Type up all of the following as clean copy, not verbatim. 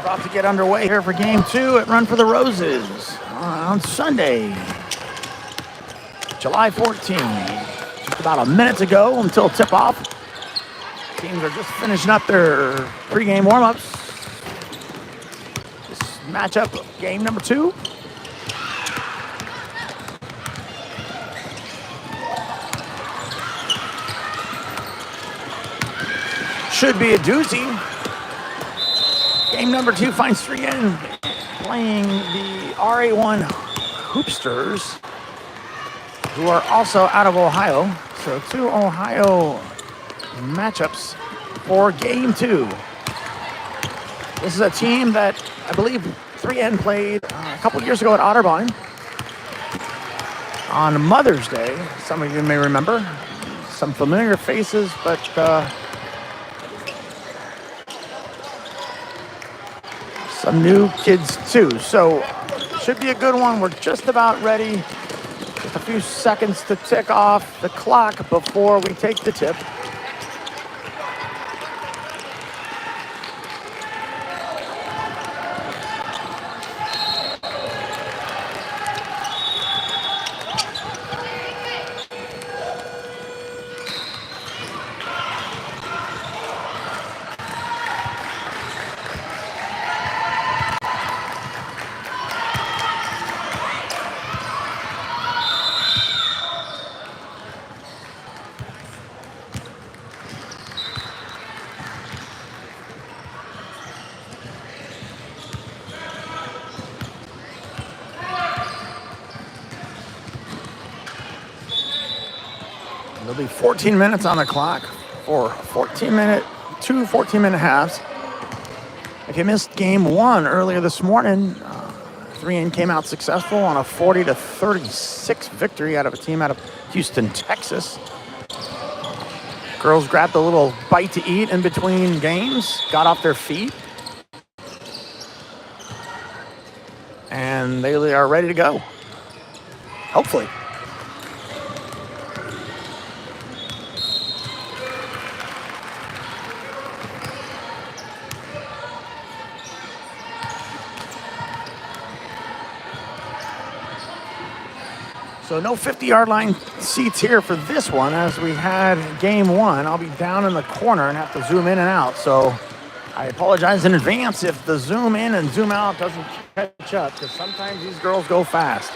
about to get underway here for Game 2 at Run for the Roses on Sunday, July 14th. Just about a minute to go until tip-off. Teams are just finishing up their pregame warm-ups. This matchup of game number 2. Should be a doozy. Game number 2 finds 3N playing the RA1-Hoopsters, who are also out of Ohio. So 2 Ohio matchups for Game 2. This is a team that I believe 3N played a couple years ago at Otterbein on Mother's Day. Some of you may remember. Some familiar faces, but some new kids too. So should be a good one. We're just about ready. Just a few seconds to tick off the clock before we take the tip. There'll be 14 minutes on the clock for 2 14-minute halves. If you missed game 1 earlier this morning, 3N came out successful on a 40-36 victory out of a team out of Houston, Texas. Girls grabbed a little bite to eat in between games, got off their feet, and they are ready to go. Hopefully. So no 50-yard line seats here for this one, as we had game 1. I'll be down in the corner and have to zoom in and out. So I apologize in advance if the zoom in and zoom out doesn't catch up, because sometimes these girls go fast.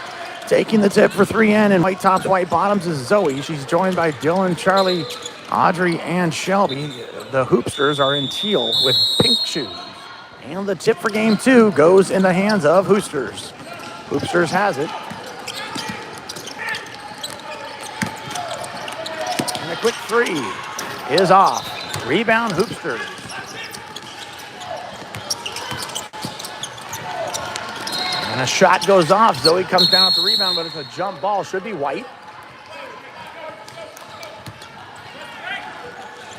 Taking the tip for 3N in white tops, white bottoms is Zoe. She's joined by Dylan, Charlie, Audrey, and Shelby. The Hoopsters are in teal with pink shoes. And the tip for game 2 goes in the hands of Hoopsters. Hoopsters has it. And a quick 3 is off. Rebound, Hoopsters. And a shot goes off. Zoe comes down at the rebound, but it's a jump ball. Should be white.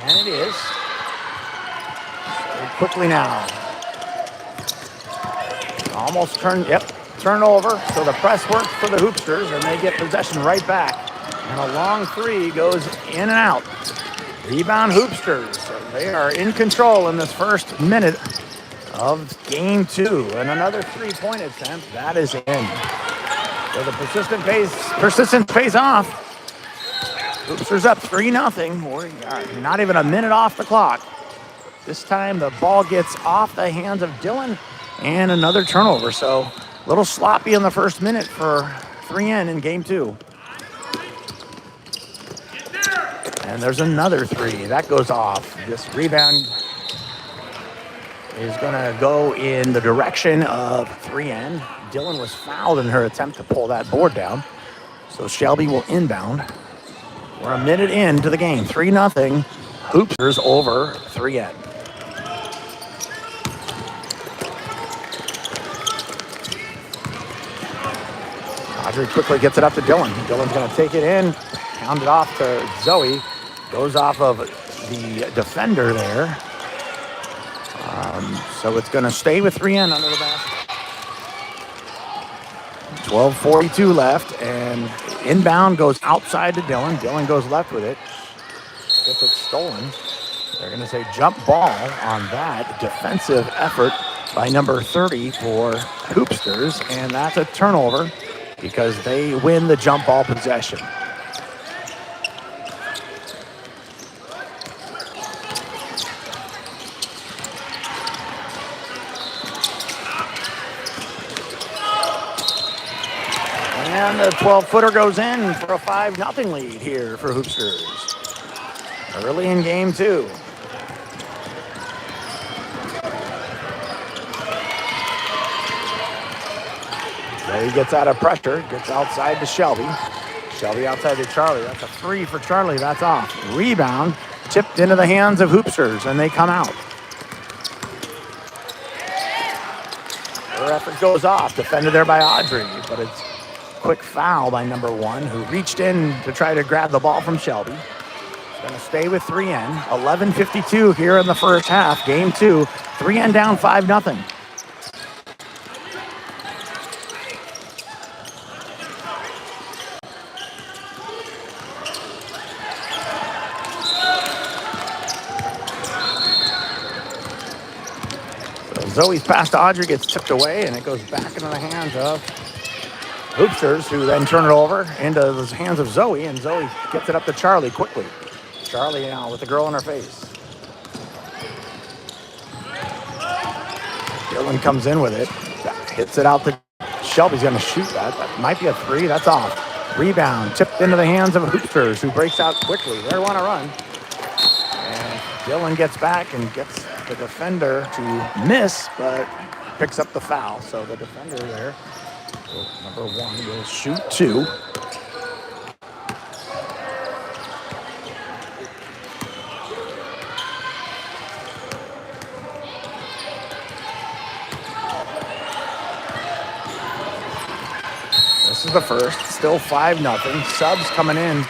And it is. So quickly now. Almost turned over. So the press works for the Hoopsters, and they get possession right back. And a long 3 goes in and out. Rebound, Hoopsters. So they are in control in this first minute of game 2. And another 3-point attempt. That is in. So the persistence pays off. Hoopsters up 3-0. We're not even a minute off the clock. This time the ball gets off the hands of Dylan, and another turnover. So a little sloppy in the first minute for 3N in game 2. And there's another 3. That goes off. This rebound is going to go in the direction of 3N. Dylan was fouled in her attempt to pull that board down. So Shelby will inbound. We're a minute into the game. 3-0. Hoopsters over 3N. Audrey quickly gets it up to Dylan. Dylan's going to take it in, pound it off to Zoe. Goes off of the defender there. So it's going to stay with 3N under the basket. 12:42 left, and inbound goes outside to Dylan. Dylan goes left with it. Gets it stolen. They're going to say jump ball on that defensive effort by number 30 for Hoopsters, and that's a turnover because they win the jump ball possession. And the 12-footer goes in for a 5-0 lead here for Hoopsters. Early in game 2. He gets out of pressure, gets outside to Shelby. Shelby outside to Charlie. That's a 3 for Charlie. That's off. Rebound tipped into the hands of Hoopsters, and they come out. Their effort goes off. Defended there by Audrey, but it's a quick foul by number 1, who reached in to try to grab the ball from Shelby. Going to stay with 3N. 11:52 here in the first half. Game 2. 3N down 5-0. Zoe's pass to Audrey gets tipped away, and it goes back into the hands of Hoopsters, who then turn it over into the hands of Zoe, and Zoe gets it up to Charlie quickly. Charlie now with the girl in her face. Dylan comes in with it, hits it out to Shelby's going to shoot that. That might be a 3. That's off. Rebound tipped into the hands of Hoopsters, who breaks out quickly. They want to run. And Dylan gets back and gets the defender to miss, but picks up the foul. So the defender there, number 1, will shoot 2. This is the first, still 5-0. Subs coming in.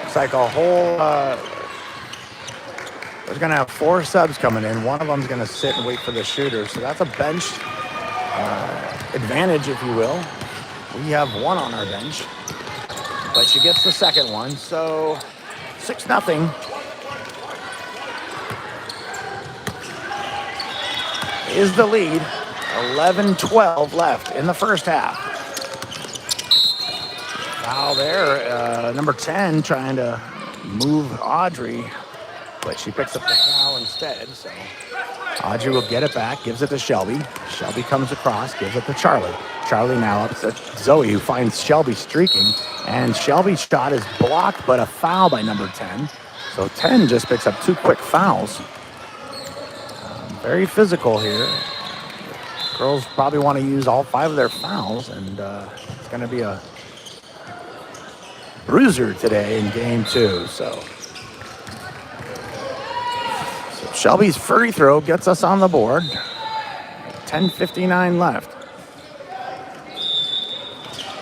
It's like a whole, there's going to have 4 subs coming in. One of them's going to sit and wait for the shooter. So that's a bench advantage, if you will. We have 1 on our bench, but she gets the second one. So 6-0. Is the lead. 11-12 left in the first half. Foul there. Number 10 trying to move Audrey, but she picks up the foul instead. So Audrey will get it back, gives it to Shelby. Shelby comes across, gives it to Charlie. Charlie now up to Zoe, who finds Shelby streaking. And Shelby's shot is blocked, but a foul by number 10. So 10 just picks up 2 quick fouls. Very physical here. Girls probably want to use all 5 of their fouls, and it's going to be a bruiser today in game 2. So Shelby's free throw gets us on the board. 10:59 left.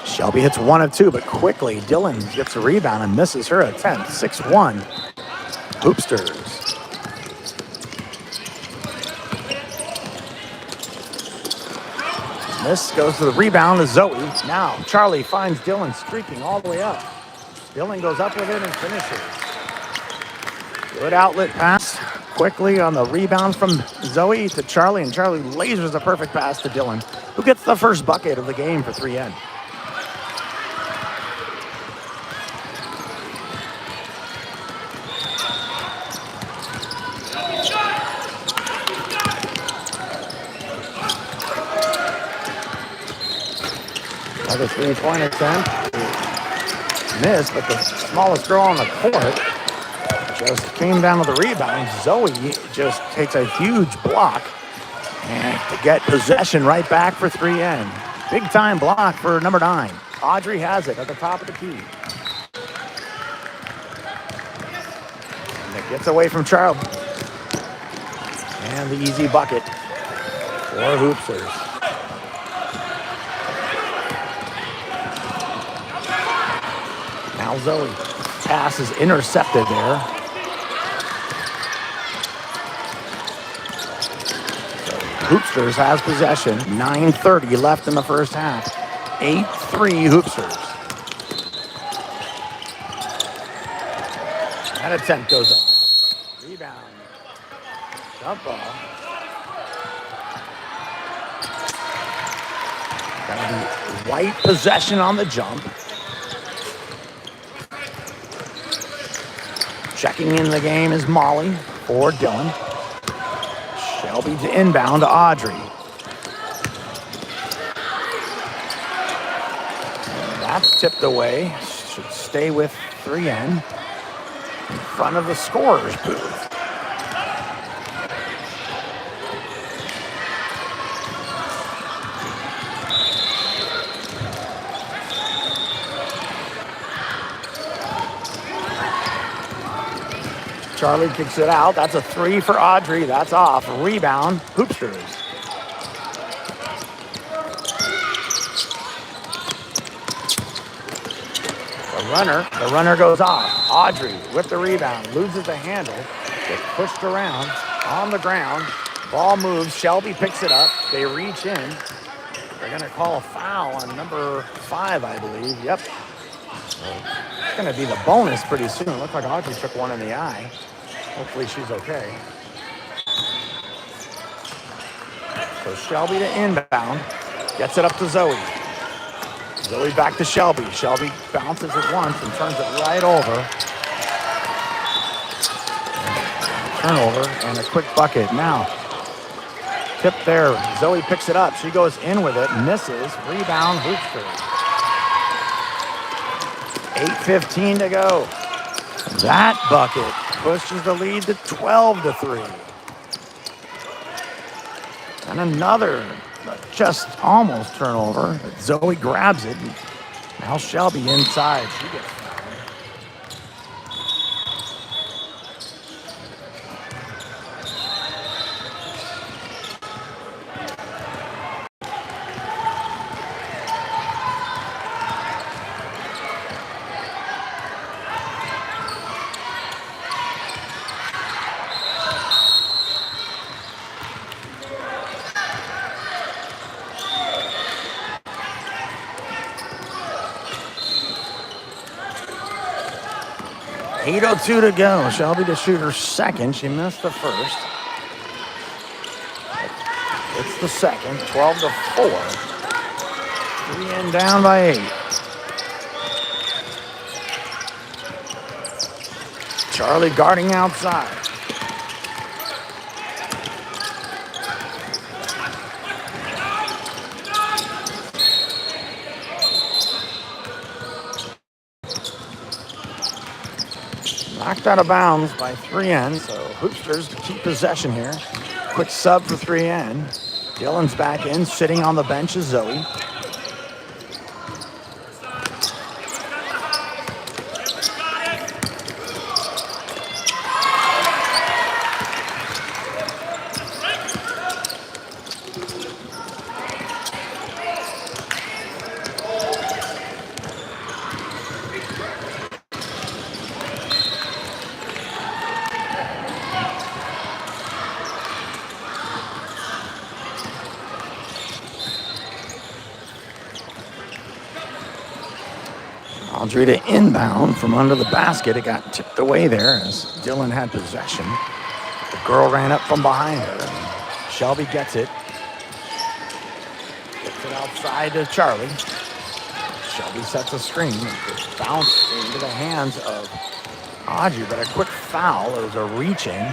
Shelby hits 1 of 2, but quickly Dylan gets a rebound and misses her attempt. 6-1. Hoopsters. This goes to the rebound to Zoe. Now Charlie finds Dylan streaking all the way up. Dylan goes up with it and finishes. Good outlet pass. Quickly on the rebound from Zoe to Charlie, and Charlie lasers a perfect pass to Dylan, who gets the first bucket of the game for 3N. Another 3-point attempt. Missed, but the smallest girl on the court just came down with the rebound. Zoe just takes a huge block and to get possession right back for 3N. Big time block for number 9. Audrey has it at the top of the key. And it gets away from Charlie. And the easy bucket for Hoopsters. Now Zoe. Pass is intercepted there. Hoopsters has possession. 9:30 left in the first half. 8-3 Hoopsters. That attempt goes off. Rebound. Jump ball. Gonna be white possession on the jump. Checking in the game is Molly for Dylan. Shelby to inbound to Audrey. That's tipped away. Should stay with 3N in front of the scorer's booth. Charlie kicks it out. That's a 3 for Audrey. That's off. Rebound, Hoopsters. The runner goes off. Audrey with the rebound, loses the handle, gets pushed around on the ground. Ball moves. Shelby picks it up. They reach in. They're going to call a foul on number 5, I believe. Yep. So it's going to be the bonus pretty soon. It looked like Audrey took one in the eye. Hopefully she's okay. So Shelby to inbound. Gets it up to Zoe. Zoe back to Shelby. Shelby bounces it once and turns it right over. Turnover and a quick bucket. Now, tip there. Zoe picks it up. She goes in with it. Misses. Rebound, Hoopsters. 8:15 to go. That bucket pushes the lead to 12-3. And another just almost turnover. Zoe grabs it. Now Shelby inside. She gets fouled. .802 to go. Shelby to shoot her second. She missed the first. It's the second. 12-4. 3N down by 8. Charlie guarding outside. Knocked out of bounds by 3N, so Hoopsters keep possession here. Quick sub for 3N. Dylan's back in, sitting on the bench is Zoe. Audrey to inbound from under the basket. It got tipped away there as Dylan had possession. The girl ran up from behind her. Shelby gets it. Gets it outside to Charlie. Shelby sets a screen. It bounced into the hands of Audrey, but a quick foul. It was a reach-in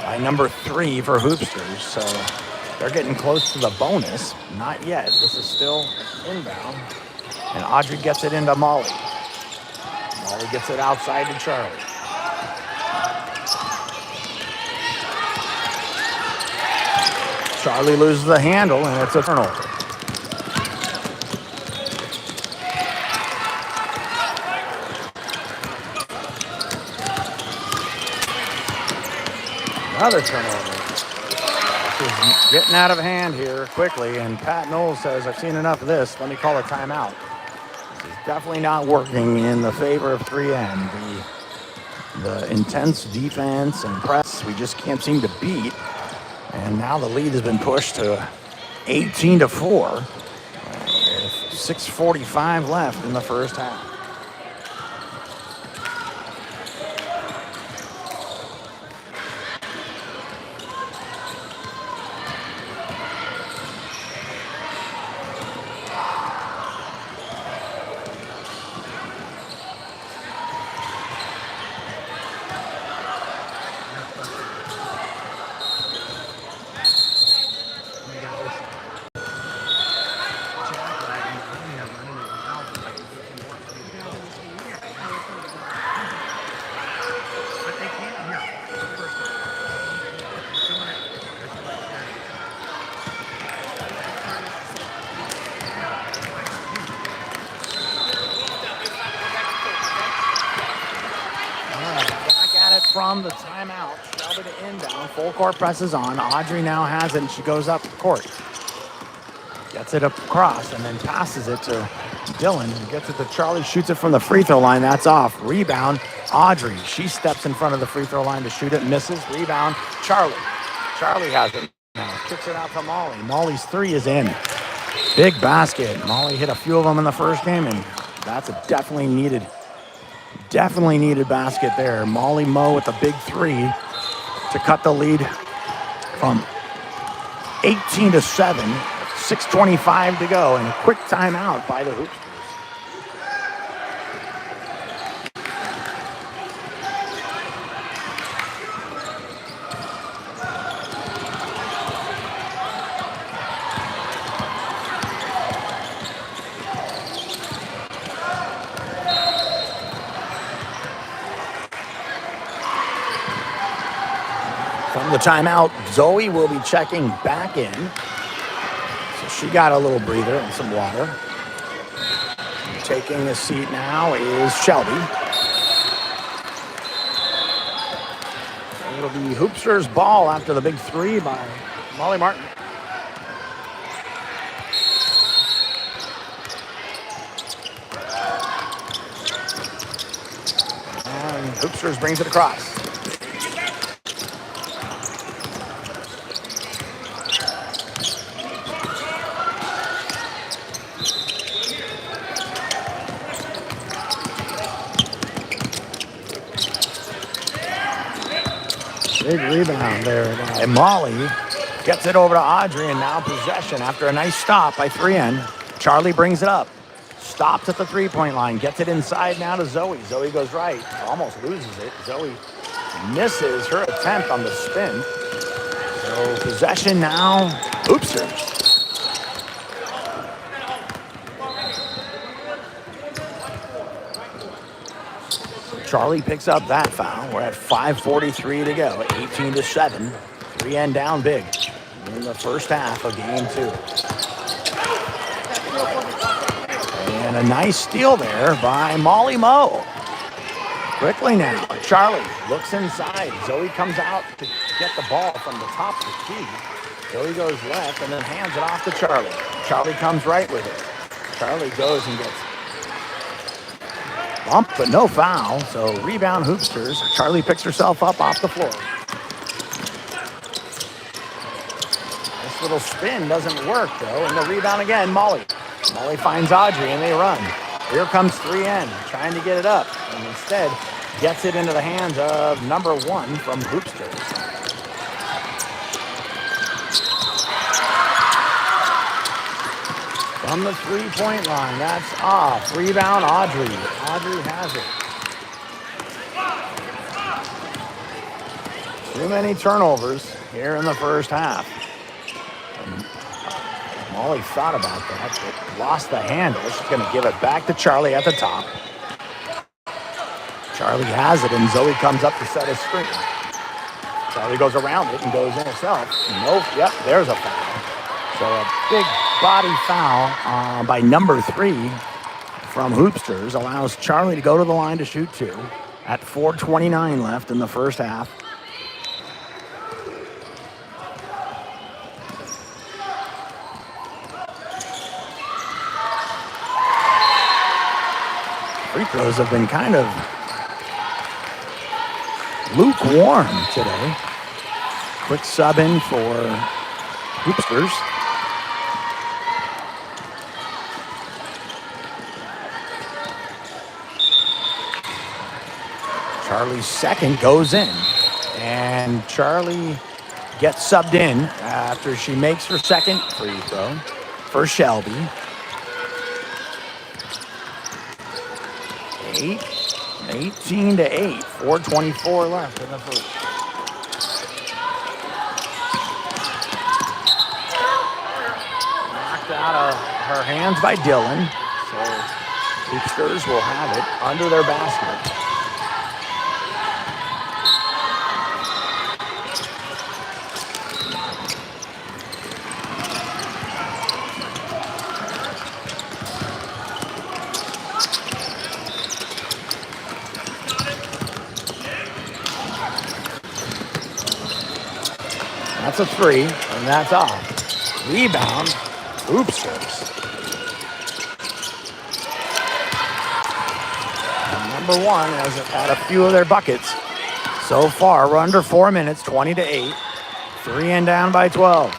by number 3 for Hoopsters. So they're getting close to the bonus. Not yet. This is still inbound. And Audrey gets it into Molly. Molly gets it outside to Charlie. Charlie loses the handle, and it's a turnover. Another turnover. This is getting out of hand here quickly, and Pat Knowles says, I've seen enough of this. Let me call a timeout. This is definitely not working in the favor of 3N. The intense defense and press we just can't seem to beat. And now the lead has been pushed to 18-4. 6:45 left in the first half. from the timeout. Shelby to inbound. Full court presses on. Audrey now has it, and she goes up court. Gets it across and then passes it to Dylan. Gets it to Charlie. Shoots it from the free throw line. That's off. Rebound. Audrey. She steps in front of the free throw line to shoot it. Misses. Rebound. Charlie. Charlie has it now. Kicks it out to Molly. Molly's three is in. Big basket. Molly hit a few of them in the first game, and that's a definitely needed basket there. Molly Moe with the big three to cut the lead from 18 to 7. 6:25 to go, and a quick timeout by the Hoopsters. From the timeout, Zoe will be checking back in. So she got a little breather and some water. Taking a seat now is Shelby. It'll be Hoopsters ball after the big three by Molly Martin. And Hoopsters brings it across. Big rebound there by Molly. Gets it over to Audrey, and now possession after a nice stop by 3N. Charlie brings it up. Stops at the three-point line. Gets it inside now to Zoe. Zoe goes right. Almost loses it. Zoe misses her attempt on the spin. So possession now. Hoopsters. Charlie picks up that foul. We're at 5:43 to go. 18 to 7. 3N down big in the first half of game 2. And a nice steal there by Molly Moe. Quickly now, Charlie looks inside. Zoe comes out to get the ball from the top of the key. Zoe goes left and then hands it off to Charlie. Charlie comes right with it. Charlie goes and gets bumped, but no foul. So rebound Hoopsters. Charlie picks herself up off the floor. This little spin doesn't work, though. And the rebound again, Molly. Molly finds Audrey, and they run. Here comes 3N, trying to get it up. And instead, gets it into the hands of number 1 from Hoopsters. From the three-point line, that's off. Rebound, Audrey. Audrey has it. Too many turnovers here in the first half. And Molly thought about that, but lost the handle. She's going to give it back to Charlie at the top. Charlie has it, and Zoe comes up to set a screen. Charlie goes around it and goes in herself. Nope, yep, there's a foul. So a big body foul by number 3 from Hoopsters allows Charlie to go to the line to shoot 2 at 4:29 left in the first half. Free throws have been kind of lukewarm today. Quick sub in for Hoopsters. Charlie's second goes in, and Charlie gets subbed in after she makes her second free throw for Shelby. 18 to 8, 4:24 left in the first. Knocked out of her hands by Dylan, so Hoopsters will have it under their basket. That's a three, and that's off. Rebound, Hoopsters. And number one has had a few of their buckets. So far, we're under 4 minutes, 20-8. 3 and down by 12.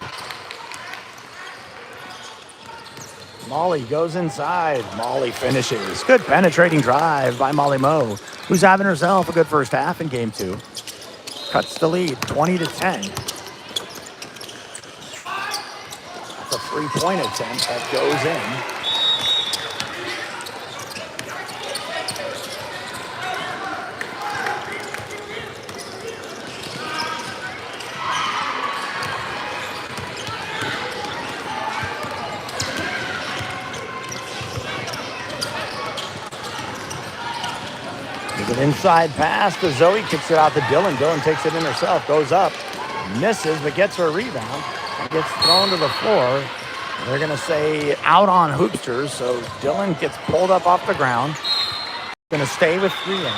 Molly goes inside. Molly finishes. Good penetrating drive by Molly Moe, who's having herself a good first half in game 2. Cuts the lead, 20-10. That's a three-point attempt that goes in. Inside pass to Zoe, kicks it out to Dylan. Dylan takes it in herself, goes up, misses, but gets her rebound. Gets thrown to the floor. They're going to say out on Hoopsters, so Dylan gets pulled up off the ground. Going to stay with 3N.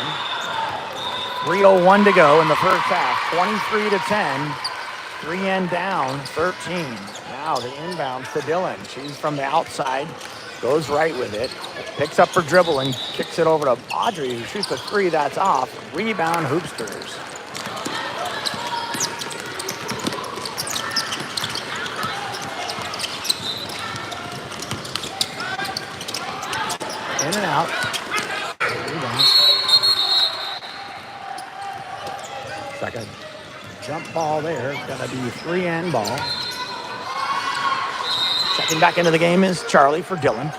3:01 to go in the first half, 23-10. 3N down, 13. Now the inbound to Dylan. She's from the outside. Goes right with it, picks up her dribble and kicks it over to Audrey, who shoots a three. That's off. Rebound, Hoopsters. In and out. Rebound. Second jump ball there. It's going to be 3N ball. Checking back into the game is Charlie for Dylan.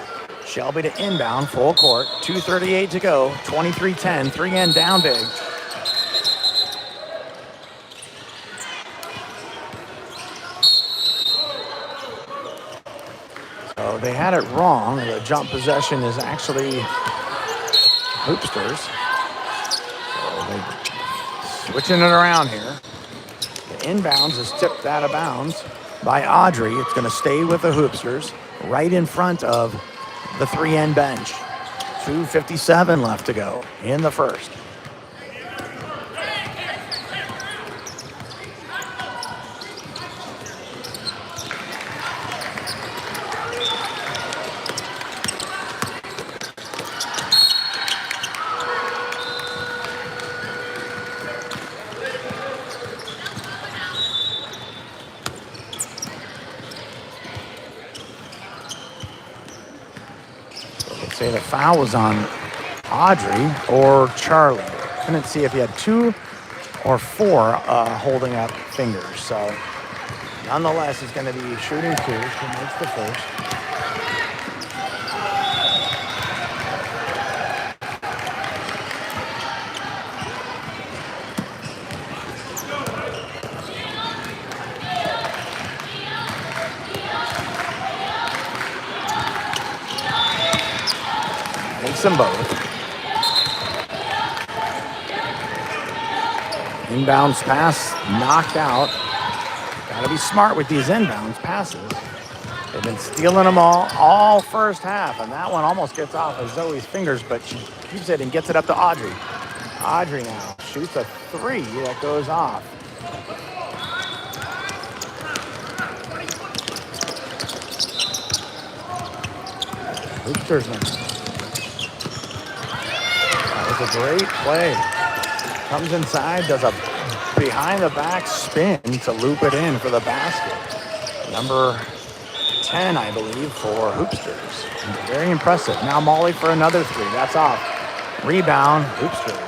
Shelby to inbound, full court. 2:38 to go, 23-10. 3N down big. So they had it wrong. The jump possession is actually Hoopsters. So they're switching it around here. The inbounds is tipped out of bounds by Audrey. It's going to stay with the Hoopsters right in front of the 3N bench. 2:57 left to go in the first. Say the foul was on Audrey or Charlie. Couldn't see if he had 2 or 4 holding up fingers. So nonetheless, it's going to be shooting 2. She makes the first. Them both. Inbounds pass knocked out. Got to be smart with these inbounds passes. They've been stealing them all first half, and that one almost gets off of Zoe's fingers, but she keeps it and gets it up to Audrey. Audrey now shoots a 3 that goes off. Hoopsters now. It's a great play. Comes inside, does a behind the back spin to loop it in for the basket. Number 10, I believe, for Hoopsters. Very impressive. Now Molly for another 3. That's off. Rebound, Hoopsters.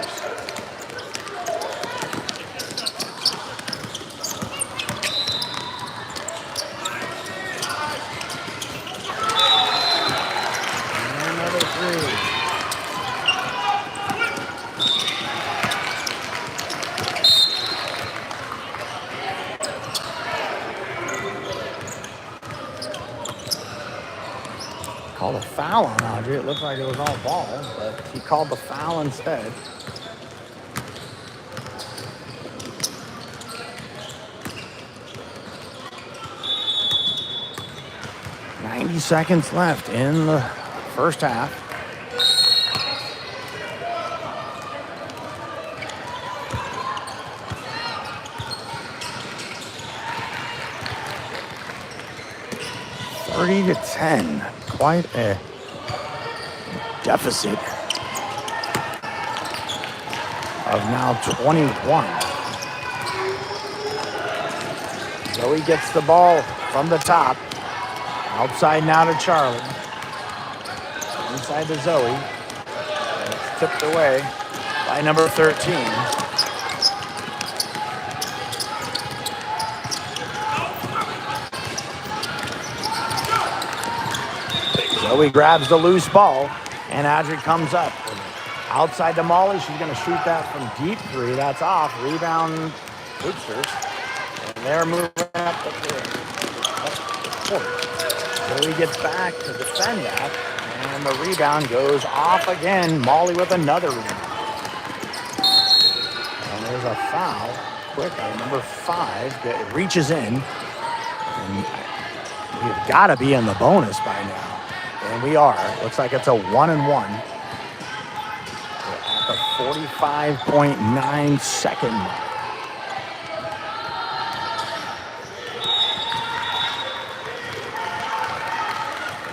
Called a foul on Audrey. It looked like it was all ball, but he called the foul instead. "90 seconds left in the first half. 30-10. Quite a deficit of now 21. Zoe gets the ball from the top. Outside now to Charlie. Inside to Zoe. And it's tipped away by number 13. Zoe grabs the loose ball, and Audrey comes up. Outside to Molly. She's going to shoot that from deep three. That's off. Rebound, Hoopsters. And they're moving up the court. Zoe gets back to defend that, and the rebound goes off again. Molly with another rebound. And there's a foul. Quickly, number 5 that reaches in. And we've got to be in the bonus by now. And we are. Looks like it's a 1-and-1. At the 45.9 second mark.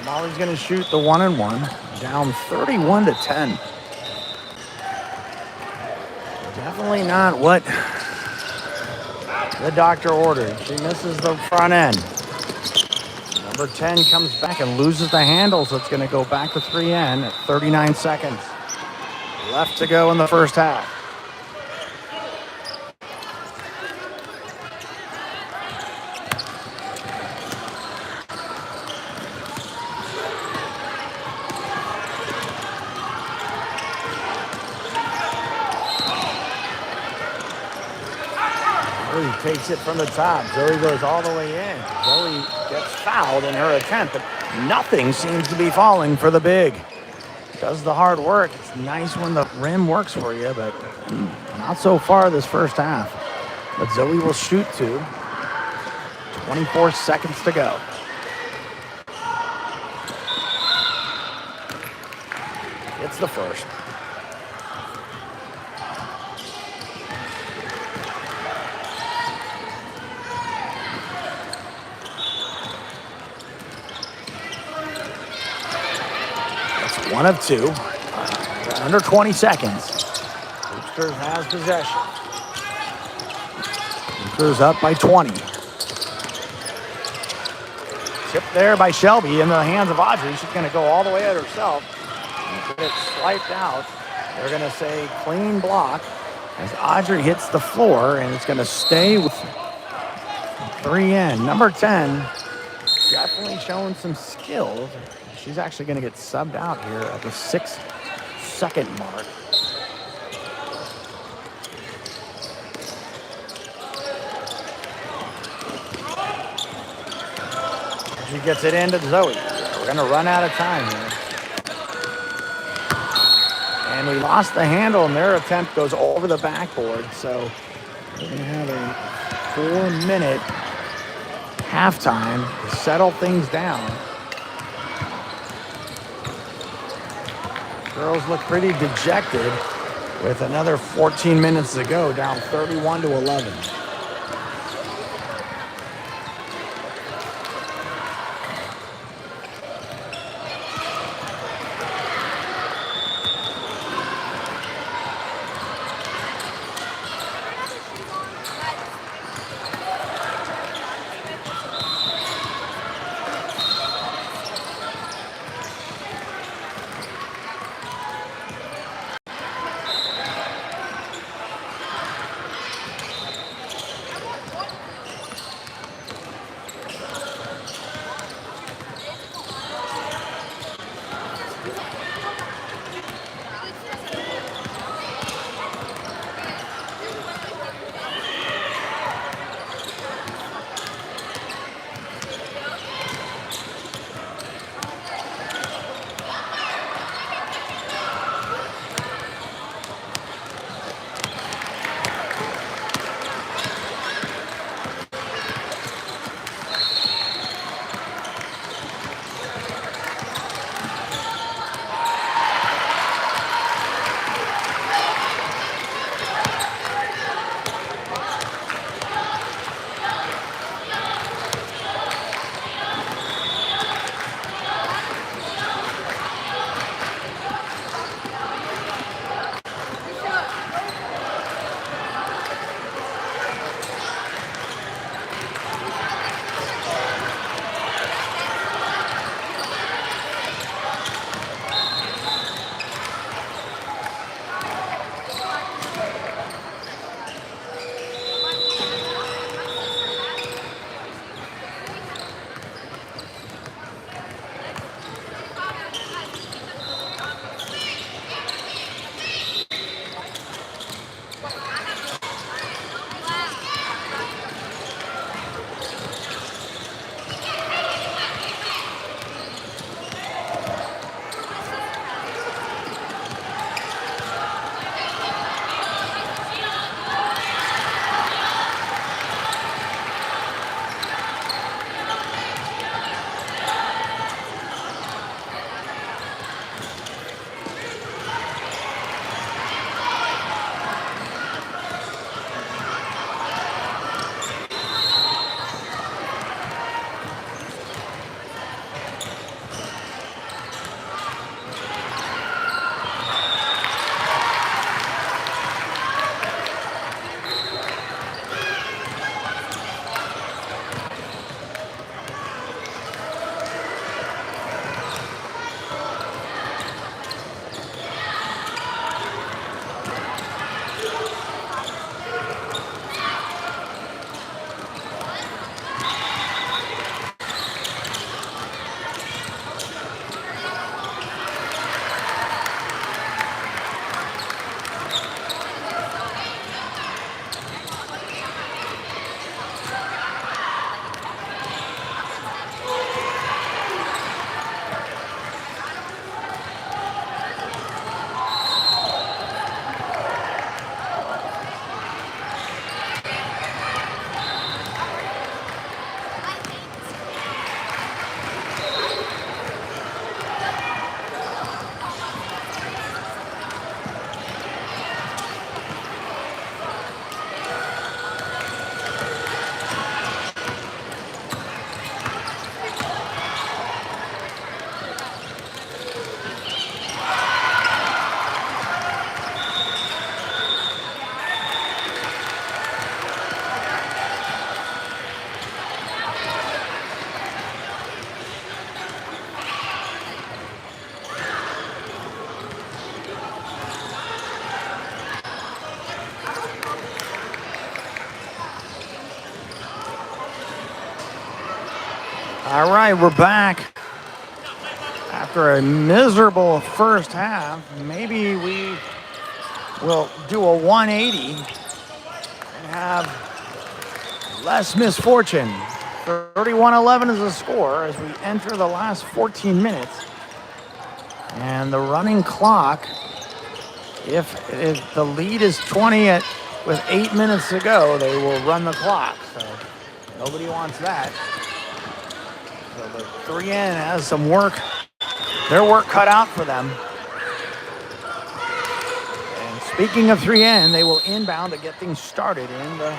Molly's going to shoot the 1-and-1, down 31-10. Definitely not what the doctor ordered. She misses the front end. Number 10 comes back and loses the handle, so it's going to go back to 3N at 39 seconds. Left to go in the first half. Zoe takes it from the top. Zoe goes all the way in. Zoe gets fouled in her attempt, but nothing seems to be falling for the big. Does the hard work. It's nice when the rim works for you, but not so far this first half. But Zoe will shoot 2. 24 seconds to go. It's the first. One of 2, under 20 seconds. Hoopsters has possession. Hoopsters up by 20. Tipped there by Shelby in the hands of Audrey. She's going to go all the way at herself. And get it swiped out. They're going to say clean block as Audrey hits the floor, and it's going to stay with 3N. Number 10 definitely showing some skills. She's actually going to get subbed out here at the 6-second mark. She gets it into Zoe. We're going to run out of time here. And we lost the handle, and their attempt goes over the backboard. So we're going to have a 4-minute halftime to settle things down. Girls look pretty dejected with another 14 minutes to go, down 31-11. All right, we're back. After a miserable first half, maybe we will do a 180 and have less misfortune. 31-11 is the score as we enter the last 14 minutes. And the running clock, if the lead is 20 with 8 minutes to go, they will run the clock. So nobody wants that. So the 3N has some work, their work cut out for them. And speaking of 3N, they will inbound to get things started in the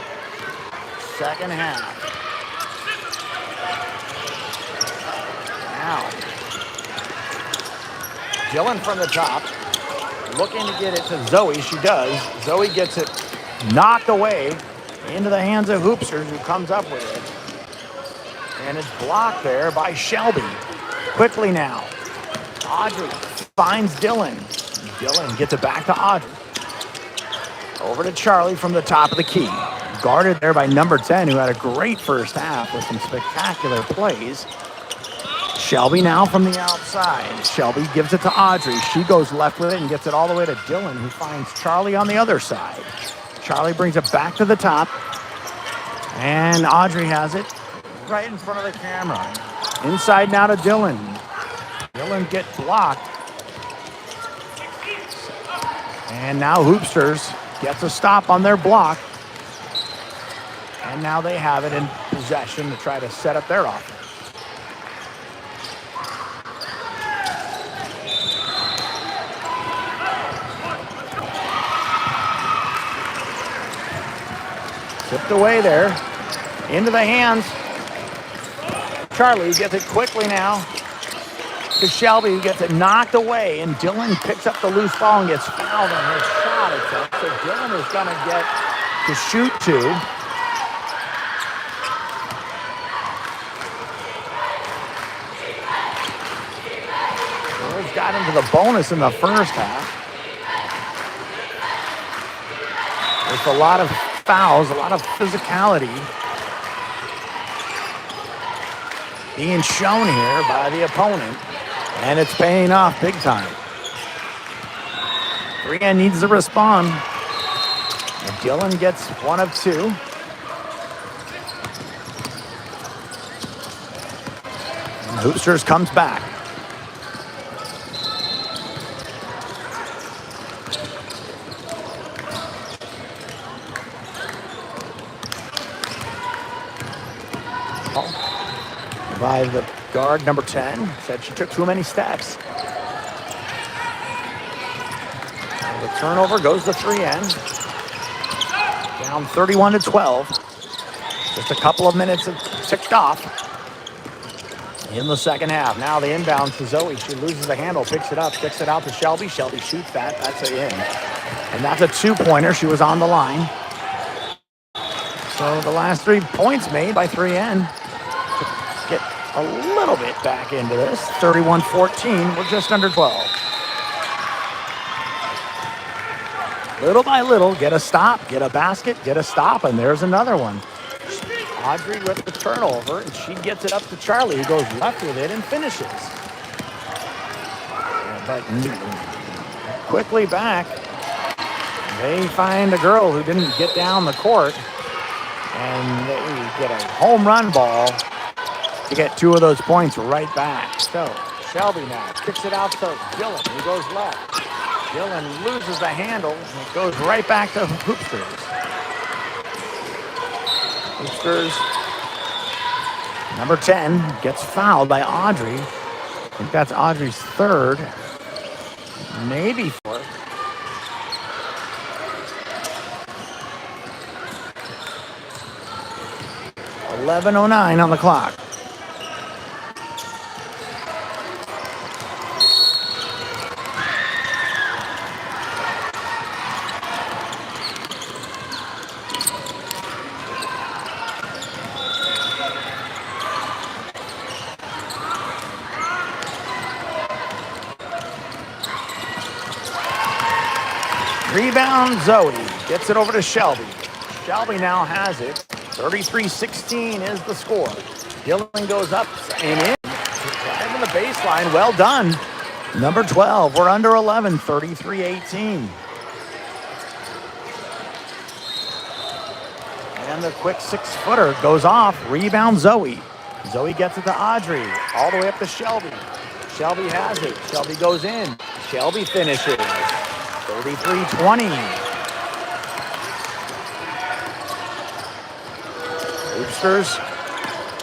second half. Now, Dillon from the top, looking to get it to Zoe. She does. Zoe gets it knocked away into the hands of Hoopsters, who comes up with it. And it's blocked there by Shelby. Quickly now, Audrey finds Dillon. Dillon gets it back to Audrey. Over to Charlie from the top of the key. Guarded there by number 10, who had a great first half with some spectacular plays. Shelby now from the outside. Shelby gives it to Audrey. She goes left with it and gets it all the way to Dillon, who finds Charlie on the other side. Charlie brings it back to the top. And Audrey has it right in front of the camera. Inside now to Dillon. Dillon gets blocked. And now Hoopsters gets a stop on their block. And now they have it in possession to try to set up their offense. Tipped away there. Into the hands. Charlie gets it quickly now to Shelby, who gets it knocked away. And Dillon picks up the loose ball and gets fouled on his shot attempt. So Dillon is going to get to shoot two. Girls got into the bonus in the first half. There's a lot of fouls, a lot of physicality being shown here by the opponent, and it's paying off big time. 3N needs to respond. And Dillon gets one of two. And Hoopsters comes back. By the guard, number 10, said she took too many steps. And the turnover goes to 3N. Down 31-12. Just a couple of minutes ticked off in the second half. Now the inbound to Zoe. She loses the handle, picks it up, kicks it out to Shelby. Shelby shoots that. That's an in. And that's a two-pointer. She was on the line. So the last 3 points made by 3N. Get a little bit back into this. 31-14. We're just under 12. Little by little, get a stop, get a basket, get a stop, and there's another one. Audrey with the turnover, and she gets it up to Charlie, who goes left with it and finishes. But quickly back, they find a girl who didn't get down the court, and they get a home run ball to get 2 of those points right back. So Shelby now kicks it out to Dillon, who goes left. Dillon loses the handle, and it goes right back to Hoopsters. Hoopsters, number 10, gets fouled by Audrey. I think that's Audrey's third, maybe fourth. .11:09 on the clock. Rebound, Zoe gets it over to Shelby. Shelby now has it. 33-16 is the score. Dillon goes up and in. Driving the baseline. Well done. Number 12. We're under 11. 33-18. And the quick 6-footer goes off. Rebound Zoe. Zoe gets it to Audrey. All the way up to Shelby. Shelby has it. Shelby goes in. Shelby finishes. 33-20. Hoopsters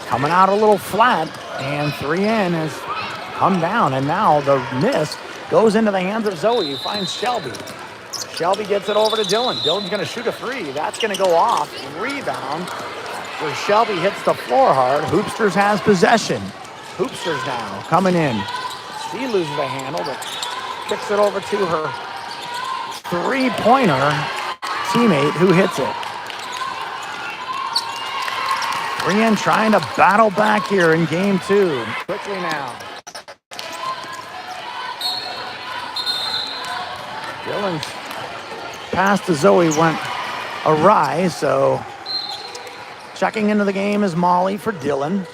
coming out a little flat, and 3 in has come down, and now the miss goes into the hands of Zoe, who finds Shelby. Shelby gets it over to Dillon. Dillon's going to shoot a 3. That's going to go off. Rebound where Shelby hits the floor hard. Hoopsters has possession. Hoopsters now coming in. She loses the handle, but kicks it over to her three-pointer teammate who hits it. 3 in trying to battle back here in game 2. Quickly now. Dillon's pass to Zoe went awry, so checking into the game is Molly for Dillon.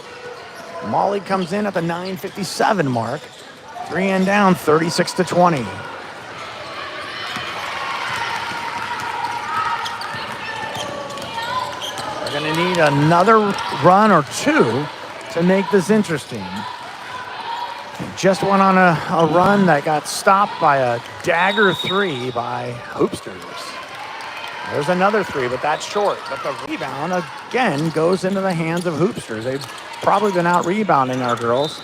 Molly comes in at the 9:57 mark. 3 in down, 36-20. They're going to need another run or 2 to make this interesting. Just went on a run that got stopped by a dagger 3 by Hoopsters. There's another 3, but that's short. But the rebound, again, goes into the hands of Hoopsters. They've probably been out rebounding our girls.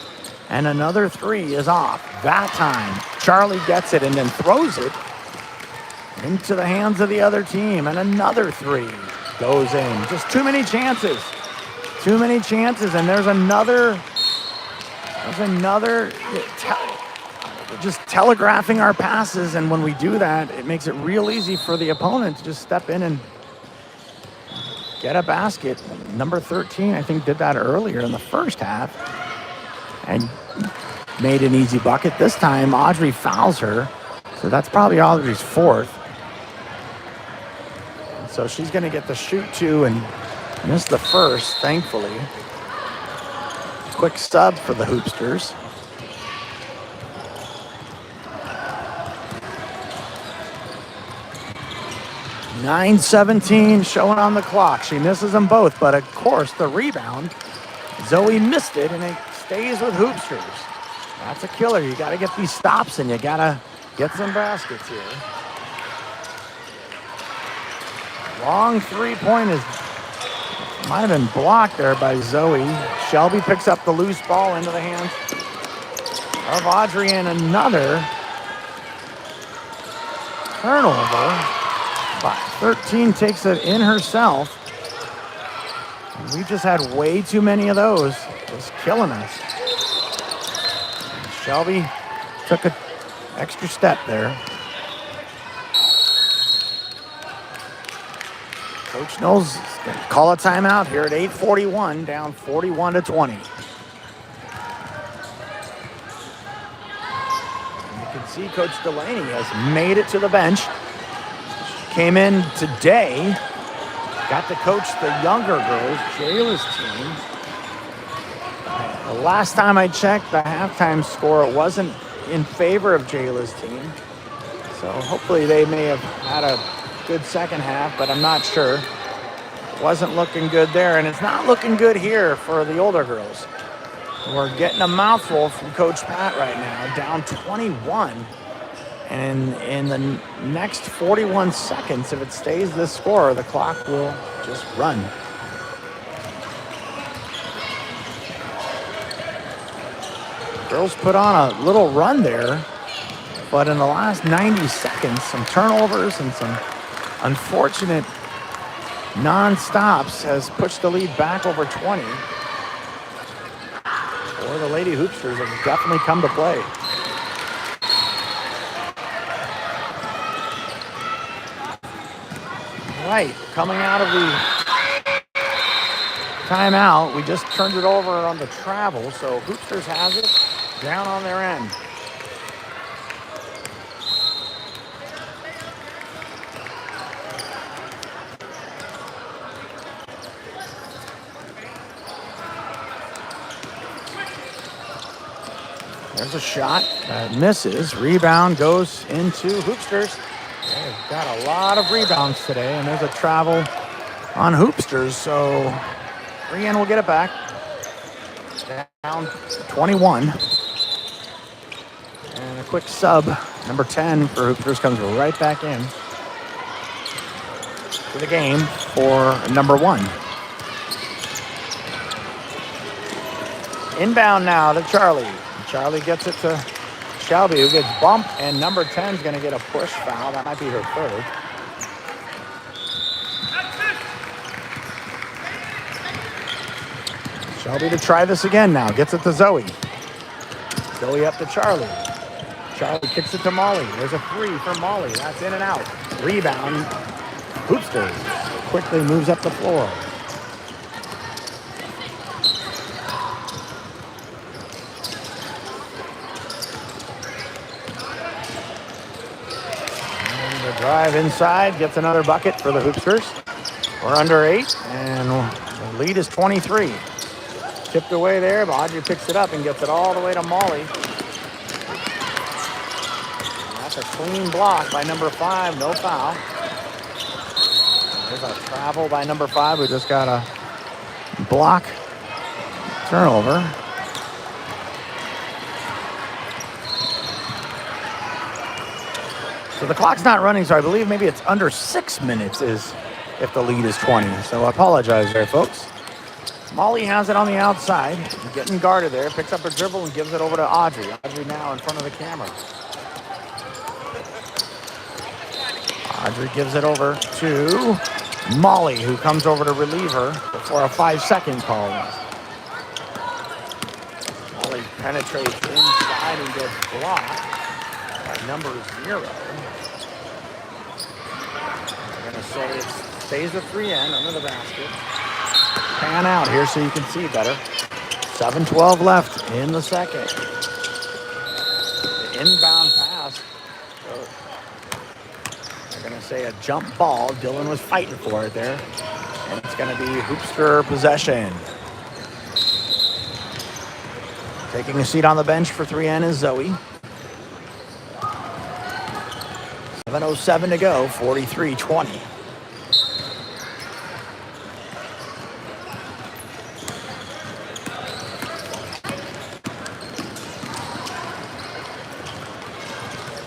And another 3 is off. That time, Charlie gets it and then throws it into the hands of the other team. And another 3 goes in. Just too many chances. Too many chances. And there's another just telegraphing our passes, and when we do that, it makes it real easy for the opponent to just step in and get a basket. Number 13, I think, did that earlier in the first half and made an easy bucket. This time, Audrey fouls her, so that's probably Audrey's 4th. And so she's going to get the shoot 2 and miss the first, thankfully. Quick sub for the Hoopsters. .9:17 showing on the clock. She misses them both, but of course the rebound, Zoe missed it, and it stays with Hoopsters. That's a killer. You got to get these stops, and you got to get some baskets here. Long 3-point might have been blocked there by Zoe. Shelby picks up the loose ball into the hands of Audrey, and another turnover. 13 takes it in herself. And we just had way too many of those. Just killing us. And Shelby took an extra step there. Coach Knowles is going to call a timeout here at 8:41, down 41-20. And you can see Coach Delaney has made it to the bench. Came in today, got to coach the younger girls, Jayla's team. The last time I checked the halftime score, it wasn't in favor of Jayla's team. So hopefully they may have had a good second half, but I'm not sure. It wasn't looking good there, and it's not looking good here for the older girls. We're getting a mouthful from Coach Pat right now, down 21. And in the next 41 seconds, if it stays this score, the clock will just run. Girls put on a little run there, but in the last 90 seconds, some turnovers and some unfortunate non-stops has pushed the lead back over 20. Or the Lady Hoopsters have definitely come to play. Right, coming out of the timeout, we just turned it over on the travel, so Hoopsters has it down on their end. There's a shot that misses. Rebound goes into Hoopsters. They've got a lot of rebounds today, and there's a travel on Hoopsters, so 3N will get it back. Down 21. And a quick sub, number 10 for Hoopsters comes right back in to the game for number 1. Inbound now to Charlie. Charlie gets it to Shelby, who gets bumped, and number 10 is going to get a push foul. That might be her third. Shelby to try this again now. Gets it to Zoe. Zoe up to Charlie. Charlie kicks it to Molly. There's a 3 for Molly. That's in and out. Rebound. Hoopsters quickly moves up the floor. And the drive inside gets another bucket for the Hoopsters. We're under 8, and the lead is 23. Tipped away there, but Audrey picks it up and gets it all the way to Molly. That's a clean block by number 5, no foul. There's a travel by number 5 who just got a block turnover. So the clock's not running, so I believe maybe it's under 6 minutes is if the lead is 20. So I apologize there, folks. Molly has it on the outside, getting guarded there, picks up her dribble and gives it over to Audrey. Audrey now in front of the camera. Audrey gives it over to Molly, who comes over to relieve her before a 5-second call. Molly penetrates inside and gets blocked by number 0. We're going to say it stays a 3N under the basket. Pan out here so you can see better. 7:12 left in the second. The inbound pass. They're going to say a jump ball. Dylan was fighting for it there. And it's going to be Hoopster possession. Taking a seat on the bench for 3N is Zoe. 7:07 to go, 43-20.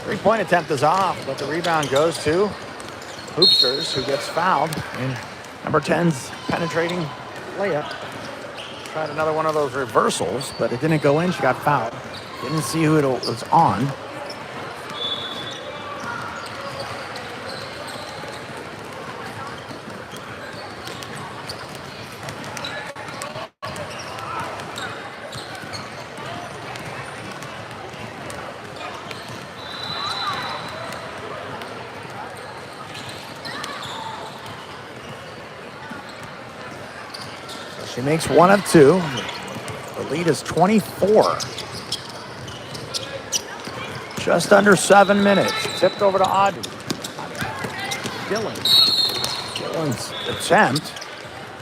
Three-point attempt is off, but the rebound goes to Hoopsters, who gets fouled. And number 10's penetrating layup. Tried another one of those reversals, but it didn't go in. She got fouled. Didn't see who it was on. She makes 1 of 2. The lead is 24. Just under 7 minutes. Tipped over to Audrey. Dylan's attempt.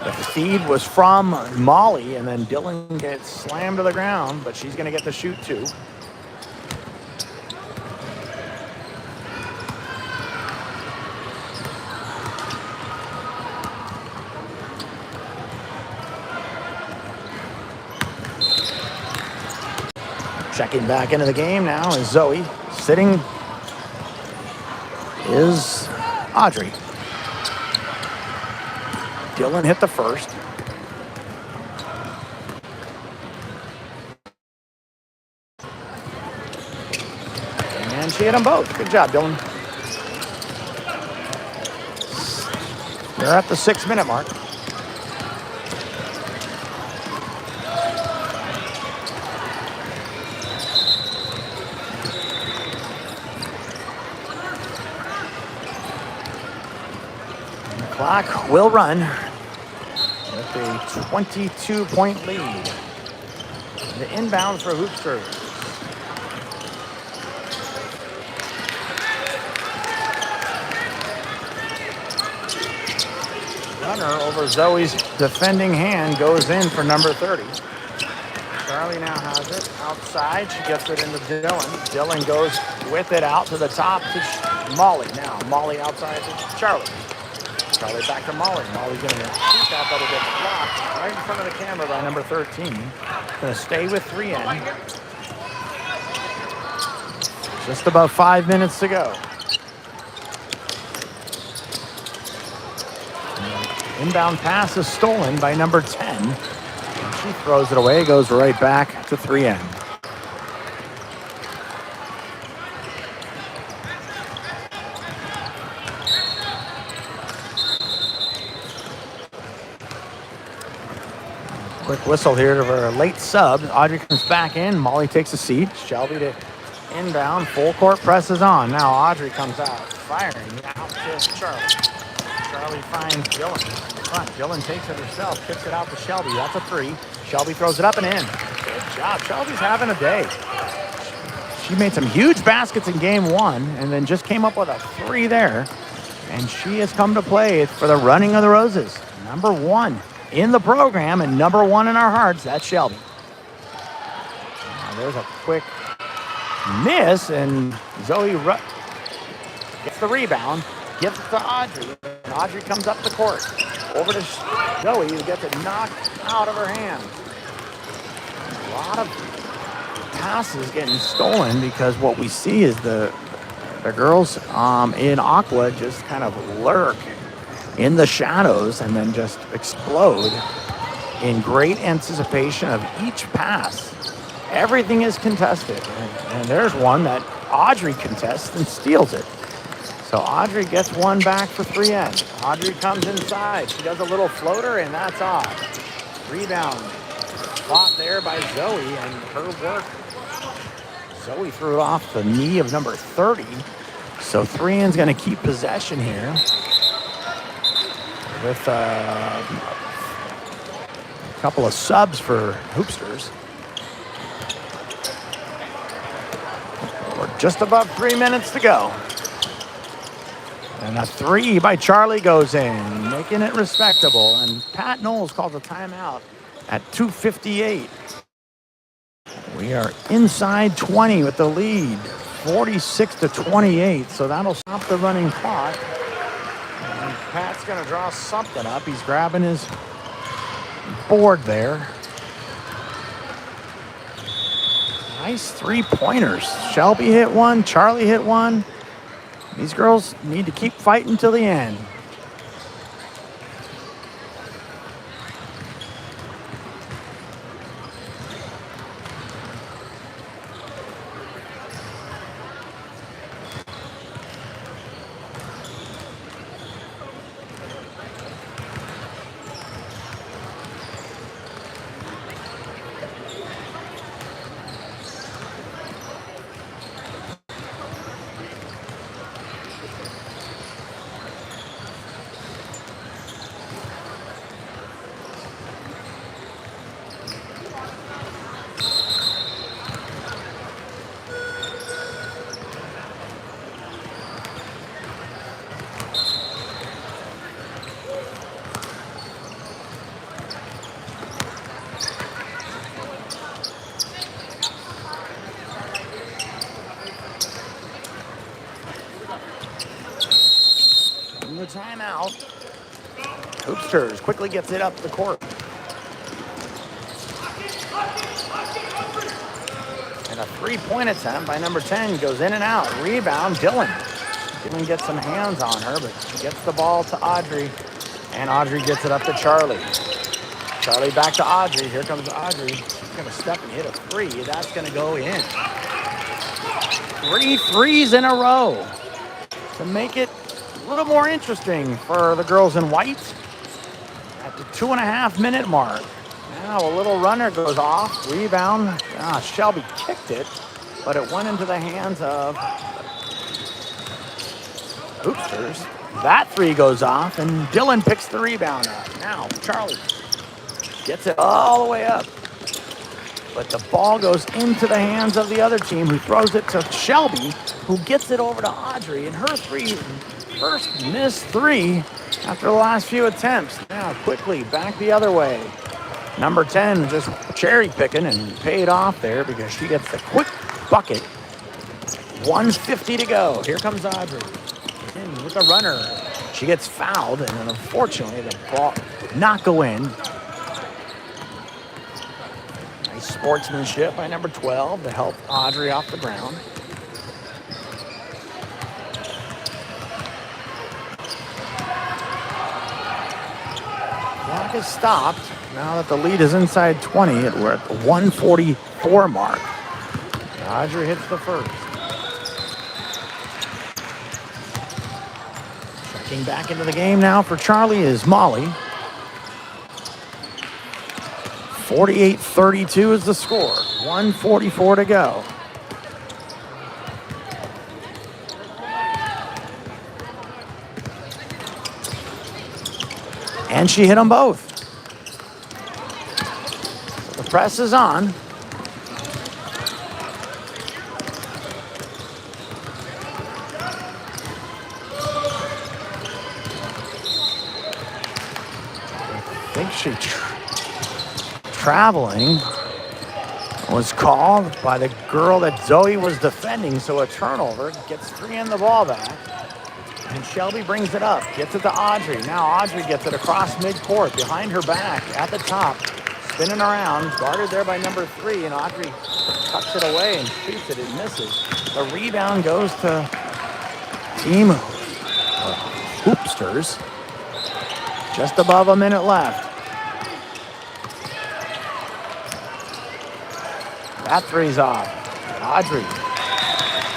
The feed was from Molly, and then Dylan gets slammed to the ground, but she's going to get the shoot too. Checking back into the game now is Zoe. Sitting is Audrey. Dylan hit the first. And she hit them both. Good job, Dylan. They're at the 6-minute mark. Clock will run with a 22-point lead. The inbounds for Hoopsters. Runner over Zoe's defending hand goes in for number 30. Charlie now has it outside. She gets it into Dylan. Dylan goes with it out to the top to Molly. Now Molly outside to Charlie. Charlie back to Molly. Molly's going to shoot that, but it gets blocked right in front of the camera by number 13. Going to stay with 3N. Just about 5 minutes to go. Inbound pass is stolen by number 10. And she throws it away, goes right back to 3N. Quick whistle here for a late sub. Audrey comes back in. Molly takes a seat. Shelby to inbound. Full court presses on. Now Audrey comes out, firing out to Charlie. Charlie finds Dylan in front. Dylan takes it herself, kicks it out to Shelby. That's a three. Shelby throws it up and in. Good job. Shelby's having a day. She made some huge baskets in game one and then just came up with a three there. And she has come to play for the running of the Roses. Number one in the program and number one in our hearts, that's Shelby. Now there's a quick miss, and Zoe gets the rebound, gives it to Audrey, and Audrey comes up the court. Over to Zoe, who gets it knocked out of her hand. A lot of passes getting stolen because what we see is the girls in Aqua just kind of lurk in the shadows and then just explode in great anticipation of each pass. Everything is contested, and there's one that Audrey contests and steals it. So Audrey gets one back for 3N. Audrey comes inside. She does a little floater, and that's off. Rebound fought there by Zoe, and her work. Zoe threw it off the knee of number 30. So 3N's going to keep possession here with a couple of subs for Hoopsters. We're just above 3 minutes to go. And a three by Charlie goes in, making it respectable. And Pat Knowles calls a timeout at 2:58. We are inside 20 with the lead, 46-28. So that'll stop the running clock. And Pat's going to draw something up. He's grabbing his board there. Nice three-pointers. Shelby hit one. Charlie hit one. These girls need to keep fighting till the end. Timeout. Hoopsters quickly gets it up the court. And a three-point attempt by number 10 goes in and out. Rebound, Dylan. Dylan gets some hands on her, but she gets the ball to Audrey. And Audrey gets it up to Charlie. Charlie back to Audrey. Here comes Audrey. She's going to step and hit a three. That's going to go in. 3 threes in a row to make it a little more interesting for the girls in white at the 2.5-minute mark. Now a little runner goes off. Rebound. Shelby kicked it, but it went into the hands of Hoopsters. That three goes off, and Dylan picks the rebound up. Now Charlie gets it all the way up, but the ball goes into the hands of the other team, who throws it to Shelby, who gets it over to Audrey, and her first missed three after the last few attempts. Now quickly back the other way. Number 10 just cherry picking and paid off there because she gets the quick bucket. 1:50 to go. Here comes Audrey in with a runner. She gets fouled, and then unfortunately the ball did not go in. Nice sportsmanship by number 12 to help Audrey off the ground. Clock is stopped. Now that the lead is inside 20, we're at the 1:44 mark. Audrey hits the first. Checking back into the game now for Charlie is Molly. 48-32 is the score. 1:44 to go. And she hit them both. The press is on. I think she traveling was called by the girl that Zoe was defending, so a turnover. Gets 3 in the ball back. And Shelby brings it up, gets it to Audrey. Now Audrey gets it across midcourt, behind her back, at the top, spinning around, guarded there by number 3, and Audrey tucks it away and shoots it, it misses. The rebound goes to team Hoopsters. Just above a minute left. That three's off. Audrey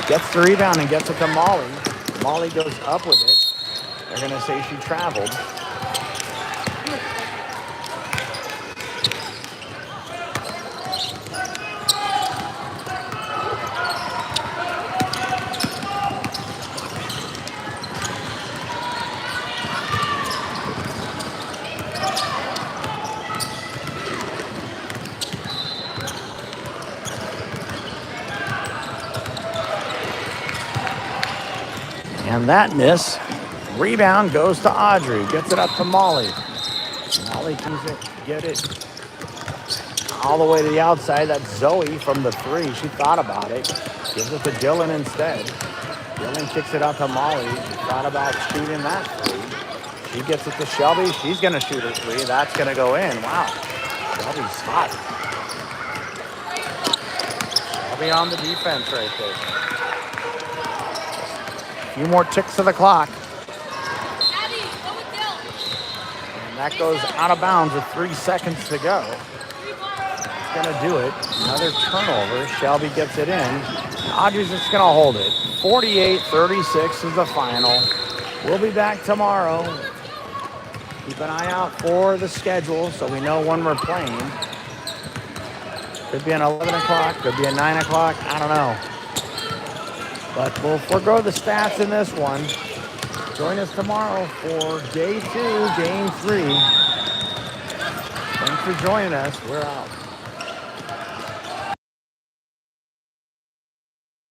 gets the rebound and gets it to Molly. Molly goes up with it. They're going to say she traveled. And that miss. Rebound goes to Audrey. Gets it up to Molly. Molly can get it all the way to the outside. That's Zoe from the 3. She thought about it. Gives it to Dylan instead. Dylan kicks it out to Molly. Thought about shooting that 3. She gets it to Shelby. She's going to shoot her 3. That's going to go in. Wow. Shelby's hot. Shelby on the defense right there. Few more ticks of the clock. And that goes out of bounds with 3 seconds to go. It's going to do it. Another turnover. Shelby gets it in. Audrey's just going to hold it. 48-36 is the final. We'll be back tomorrow. Keep an eye out for the schedule so we know when we're playing. Could be an 11 o'clock. Could be a 9 o'clock. I don't know. But we'll forego the stats in this one. Join us tomorrow for day 2, game 3. Thanks for joining us. We're out.